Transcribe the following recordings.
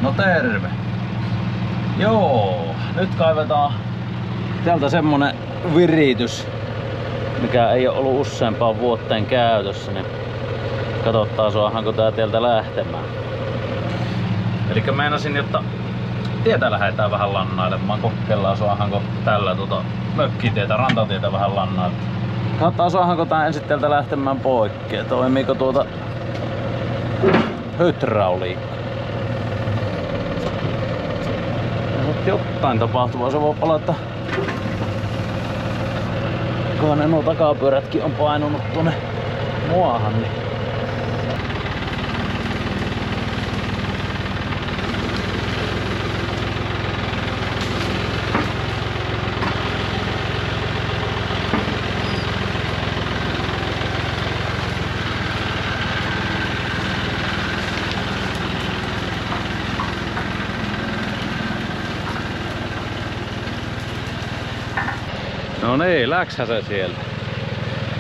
No terve. Joo, nyt kaivetaan täältä semmonen viritys, mikä ei ole ollut useampaan vuoteen käytössä, niin katsotaan saadaanko tää tieltä lähtemään. Elikkä meinasin, jotta tietä lähdetään vähän lannailemaan, kokeillaan saadaanko tällä mökkitietä, rantatietä vähän lannailemaan. Katsotaan saadaanko tää ensin täältä lähtemään poikkeen, toimiiko hydrauliikka. Jotain tapahtuvaa, se voi palata. Kohan ne nuo takapyörätkin on painunut tuonne muahan, niin no niin, läksä se sieltä.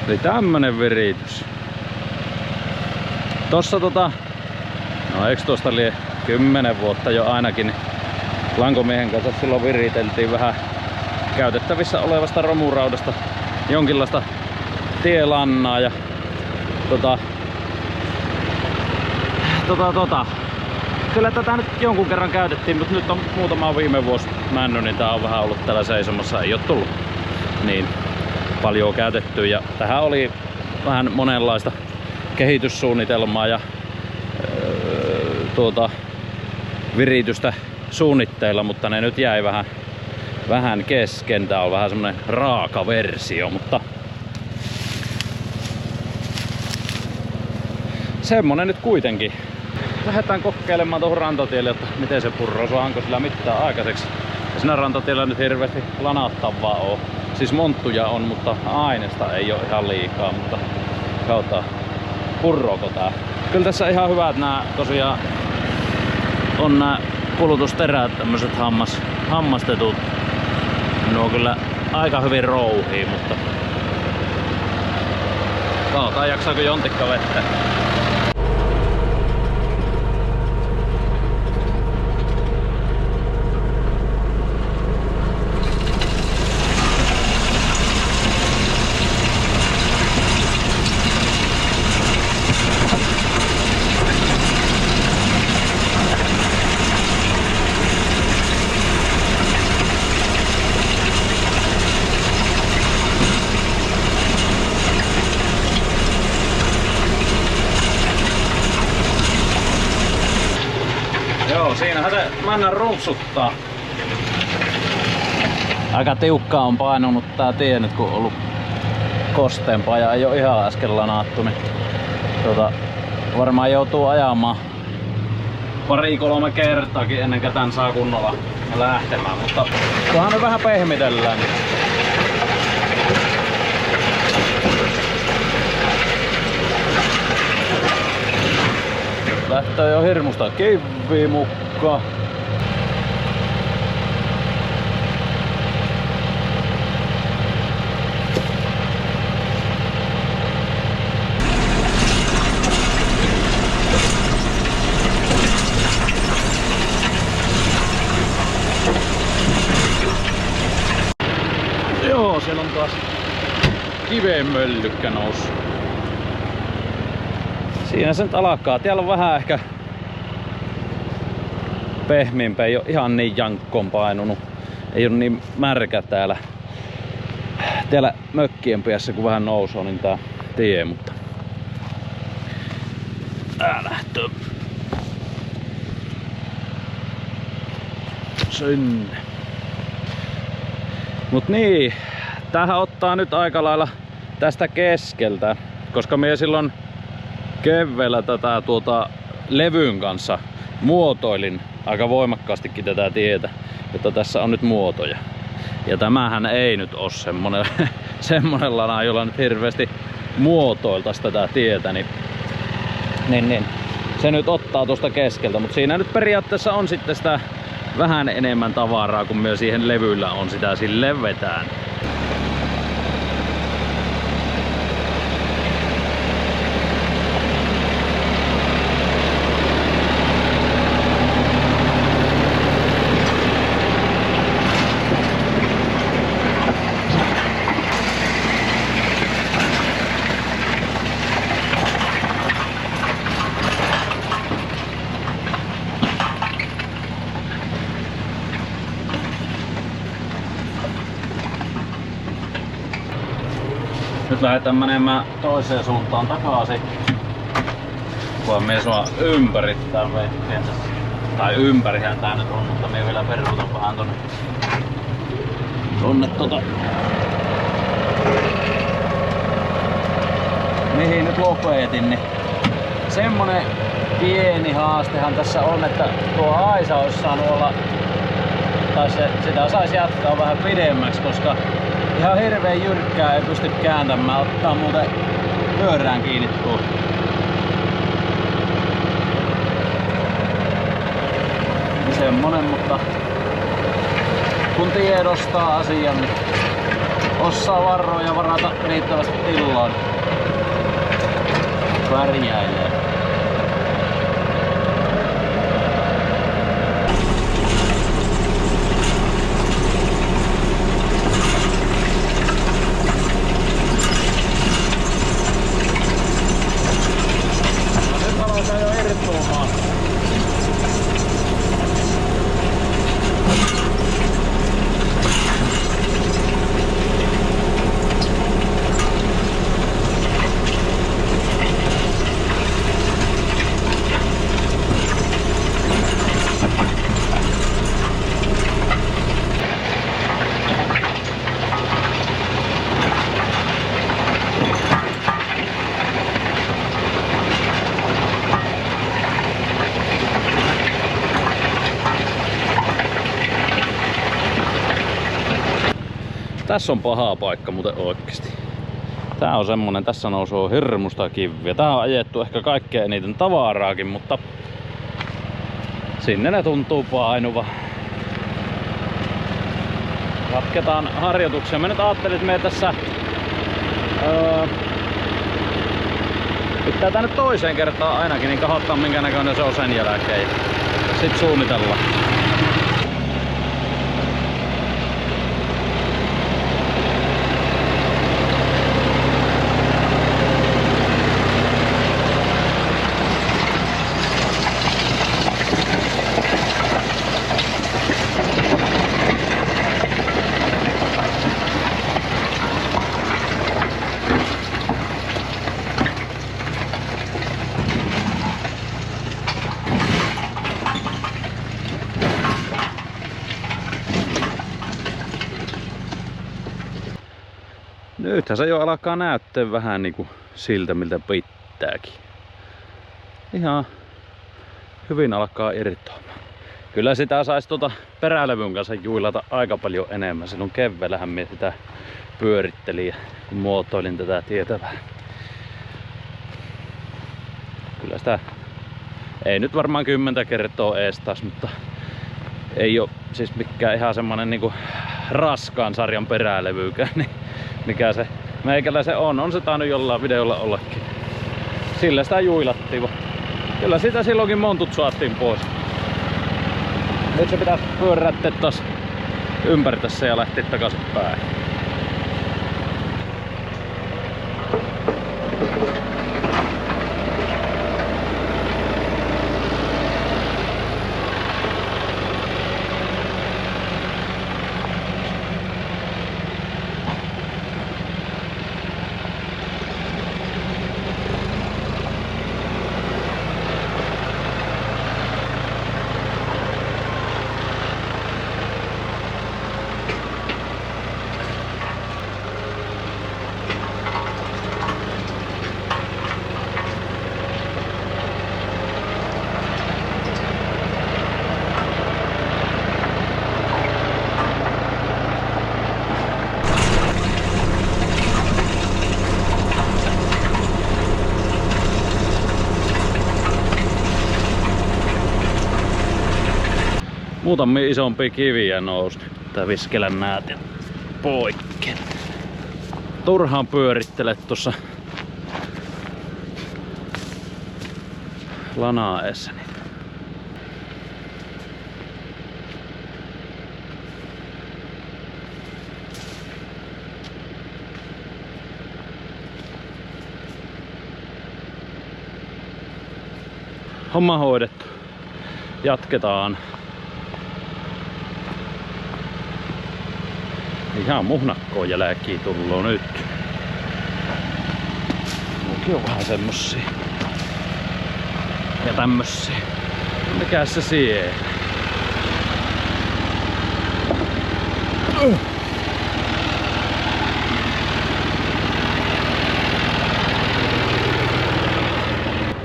Eli tämmönen viritys. Tossa no eiks tosta lie 10 vuotta jo ainakin, lankomiehen kanssa silloin viriteltiin vähän käytettävissä olevasta romuraudasta jonkinlaista tielannaa ja kyllä tätä nyt jonkun kerran käytettiin, mutta nyt on muutama viime vuosi mennyt, niin tää on vähän ollut täällä seisomassa, ei oo tullut niin paljon käytetty, ja tähän oli vähän monenlaista kehityssuunnitelmaa ja viritystä suunnitteilla, mutta ne nyt jäi vähän kesken. Tää on vähän semmonen raaka versio, mutta semmonen nyt kuitenkin. Lähdetään kokeilemaan tuohon rantatielle, että miten se purroo, saanko sillä mitään aikaiseksi. Ja siinä rantatiellä nyt hirveästi lanattavaa on. Siis monttuja on, mutta aineesta ei ole ihan liikaa, mutta katsotaan purrooko tää. Kyllä tässä ihan hyvät nää tosiaan on nää kulutusterät, tämmöset hammastetut. Ne on kyllä aika hyvin rouhii, mutta katsotaan jaksaako jontikka vettä. Siinähän se männän rumpsuttaa. Aika tiukkaa on painunut tää tie nyt, kun on ollut kosteempaa ja ei oo ihan äsken lanaattu, niin varmaan joutuu ajamaan 2-3 kertaakin ennen kuin tän saa kunnolla lähtemään, mutta kunhan nyt vähän pehmitellään. Lähtee jo hirmusta kiviä mukaan. Joo, siellä on taas kiveen möllykkä noussut. Siinä se nyt alkaa. Täällä on vähän ehkä pehmeämpää, ei ole ihan niin jankkoon painunut. Ei ole niin märkä täällä mökkien päässä, kun vähän nousee, niin tää tie, mutta tää lähtee sinne. Mut niin, tämähän ottaa nyt aika lailla tästä keskeltä, koska me silloin keväällä tätä levyn kanssa muotoilin aika voimakkaastikin tätä tietä, jotta tässä on nyt muotoja. Ja tämähän ei nyt ole semmonen lana, jolla nyt hirveästi muotoiltaisi tätä tietä, niin se nyt ottaa tuosta keskeltä, mutta siinä nyt periaatteessa on sitten sitä vähän enemmän tavaraa, kun myös siihen levyllä on, sitä sille vetään. Nyt lähdetään menemään toiseen suuntaan takaisin. Kun mies vaan ympärittää vehkeen tässä. Tai ympärihän tää nyt on, mutta me vielä peruutan vähän tonne mihin nyt lopetin, niin semmonen pieni haastehan tässä on, että tuo aisa olisi saanut olla, tai sitä saisi jatkaa vähän pidemmäksi, koska ihan hirveän jyrkkää ei pysty kääntämään, ottaa muuten pyörään kiinni tuo. Semmonen, mutta kun tiedostaa asian, niin osaa varoa ja varata riittävästi tilaa, pärjäilee. No nyt aloitaan jo irtoamaan. Tässä on paha paikka muuten oikeesti. Tää on semmonen, tässä nousee hirmusta kiviä. Tää on ajettu ehkä kaikkein eniten tavaraakin, mutta sinne ne tuntuu painuva. Jatketaan harjoituksia. Mä nyt ajattelin, että me tässä pitää tää nyt toiseen kertaan ainakin, niin katsottaa minkä näköinen se on sen jälkeen. Sit suunnitellaan. Nythän se jo alkaa näyttää vähän niinku siltä, miltä pitääkin. Ihan hyvin alkaa irtoamaan. Kyllä sitä saisi perälevyn kanssa juilata aika paljon enemmän. Silloin keväälähän minä sitä pyörittelin ja muotoilin tätä tietä vähän. Kyllä sitä ei nyt varmaan 10 kertaa ees taas, mutta ei oo siis mikään ihan semmonen niinku raskaan sarjan perälevykään. Niin mikä se meikäläisen on. On se tainnut jollain videolla ollakin. Sillä sitä juilattiin. Kyllä sitä silloinkin montut saatiin pois. Nyt se pitäisi pyöräyttää taas ympäri tässä ja lähteä takaisin päin. Muutamia isompia kiviä nousi. Tää viskellä näet ja poikki. Turhaan pyörittele tuossa lanaessa. Homma hoidettu. Jatketaan. Ihan muhnakkoon jälkiä tullut nyt. Nämäkin on vähän semmosia. Ja tämmösiä. Mikäs se siellä?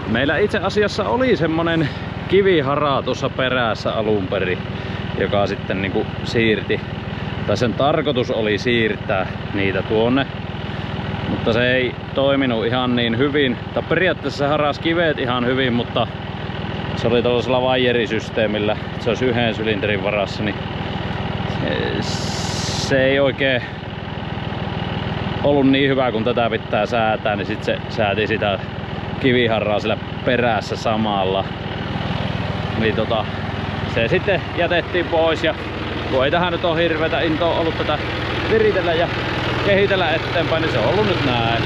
Meillä itse asiassa oli semmonen kivihara tuossa perässä alun perin, joka sitten niinku siirti, tai sen tarkoitus oli siirtää niitä tuonne, mutta se ei toiminut ihan niin hyvin. Tai periaatteessa se harasi kiveet ihan hyvin, mutta se oli tällaisella vaijerisysteemillä, että se olisi yhden sylinterin varassa, niin se ei oikein ollut niin hyvä, kun tätä pitää säätää, niin sitten se sääti sitä kiviharraa sillä perässä samalla. Niin se sitten jätettiin pois, ja kun ei tähän nyt ole hirveätä intoa ollut tätä viritellä ja kehitellä eteenpäin, niin se on ollut nyt näin.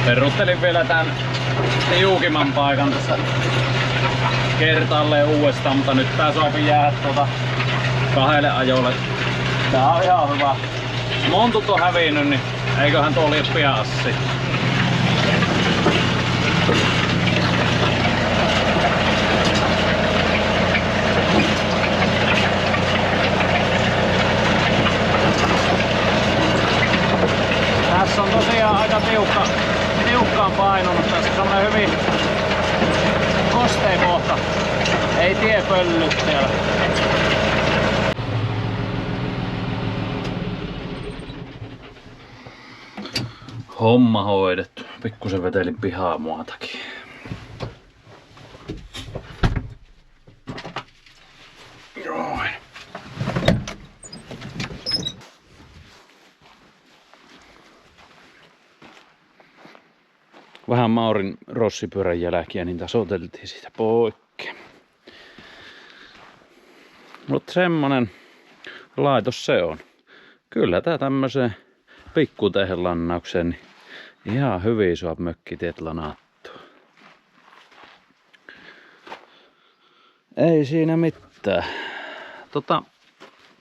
Peruttelin vielä tän tiukimman paikan tässä kertaalleen uudestaan, mutta nyt tää saapi jäädä kahdelle ajolle. Tää on ihan hyvä. Montut on hävinnyt, niin eiköhän tuo liian pian assi. Tässä on tosiaan aika tiukkaan painunut. Tässä on semmonen hyvin kostea kohta. Ei tie pöllyt siellä. Homma hoidettu. Pikkusen vetelin pihamuotakin. Noin. Vähän Maurin rossipyörän jälkiä, niin tasoiteltiin siitä poikki. Mutta semmonen laitos se on. Kyllä tää tämmöseen pikkutehellannaukseen niin ihan hyvin saa mökkitiet lanattua. Ei siinä mitään.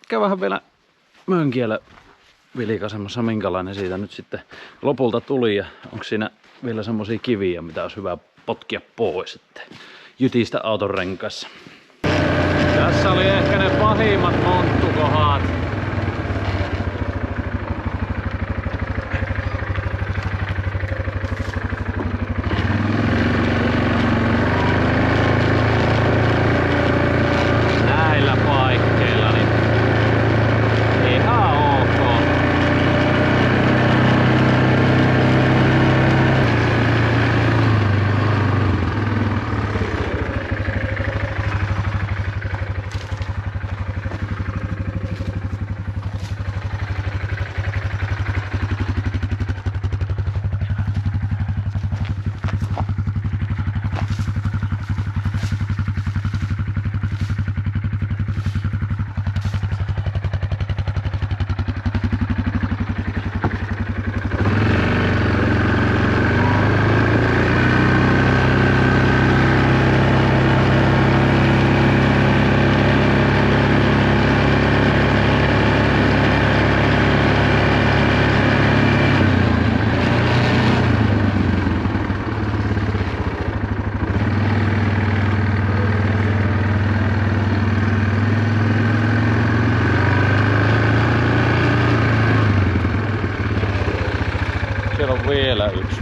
Käydään vielä mönkiellä vilkaisemassa, minkälainen siitä nyt sitten lopulta tuli, ja onko siinä vielä semmosia kiviä, mitä olisi hyvä potkia pois sitten jytistä auton renkaissa. Tässä oli ehkä ne pahimmat monttukohat. Näillä paikkeilla niin ihan ok. Siellä on vielä yksi.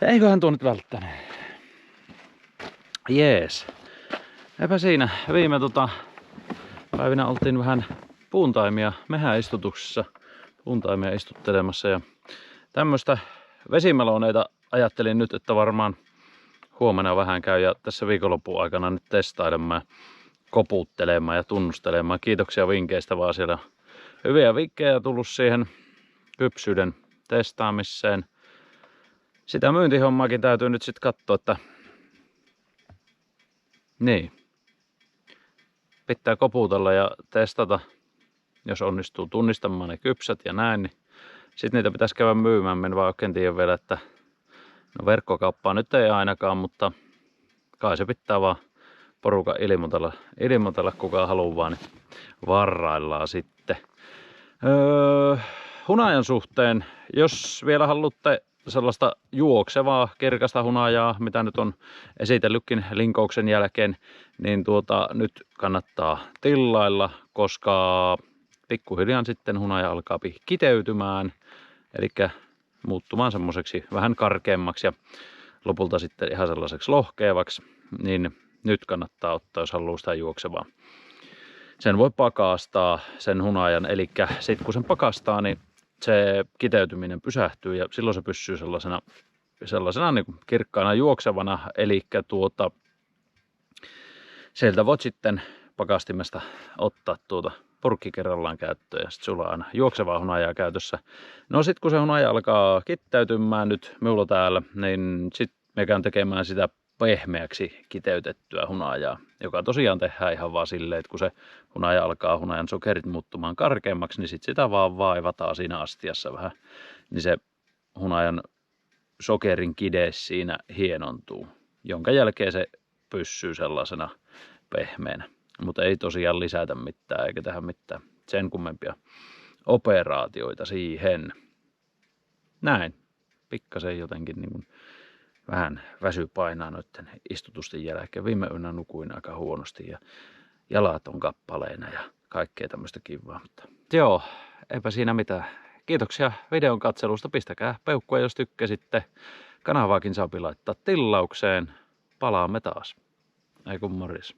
Eiköhän tuo nyt välttänyt. Jees. Eipä siinä. Viime päivinä oltiin vähän puuntaimia mehäistutuksessa. Puuntaimia istuttelemassa ja tämmöstä vesimeloneita ajattelin nyt, että varmaan huomenna vähän käy ja tässä viikonlopun aikana nyt testailemaan, koputtelemaan ja tunnustelemaan. Kiitoksia vinkkeistä vaan, siellä hyviä vinkkejä tullut siihen kypsyyden testaamiseen. Sitä myyntihommaakin täytyy nyt sitten katsoa, että niin, pitää koputella ja testata, jos onnistuu tunnistamaan ne kypsät ja näin, niin sitten niitä pitäisi käydä myymään. En vaan oikein tiedä vielä, että No verkkokauppaa nyt ei ainakaan, mutta kai se pitää vaan porukan ilmoitella kuka haluaa, niin varraillaan sitten. Hunajan suhteen, jos vielä haluatte sellaista juoksevaa, kirkasta hunajaa, mitä nyt on esitellytkin linkouksen jälkeen, niin nyt kannattaa tillailla, koska pikkuhiljaa sitten hunaja alkaa kiteytymään, eli muuttumaan semmoiseksi vähän karkeammaksi ja lopulta sitten ihan sellaiseksi lohkeavaksi, niin nyt kannattaa ottaa, jos haluaa sitä juoksevaa. Sen voi pakastaa, sen hunajan, eli sitten kun sen pakastaa, niin se kiteytyminen pysähtyy ja silloin se pysyy sellaisena niin kuin kirkkaana juoksevana, eli sieltä voit sitten pakastimesta ottaa purkki kerrallaan käyttöön ja sitten sulla on aina juoksevaa hunajaa käytössä. No sitten kun se hunaja alkaa kiteytymään nyt minulla täällä, niin sitten me käyn tekemään sitä pehmeäksi kiteytettyä hunajaa, joka tosiaan tehdään ihan vaan silleen, että kun se hunaja alkaa hunajan sokerit muuttumaan karkeammaksi, niin sitten sitä vaan vaivataan siinä astiassa vähän, niin se hunajan sokerin kide siinä hienontuu, jonka jälkeen se pysyy sellaisena pehmeänä. Mutta ei tosiaan lisätä mitään eikä tehdä mitään sen kummempia operaatioita siihen. Näin. Pikkasen jotenkin niin kuin vähän väsy painaa noiden istutusten jälkeen. Viime yönä nukuin aika huonosti ja jalat on kappaleina ja kaikkea tämmöistä kivaa. Mutta joo, eipä siinä mitään. Kiitoksia videon katselusta. Pistäkää peukkua, jos tykkäsitte. Kanavaakin saa laittaa tillaukseen. Palaamme taas. Ei kun morjes.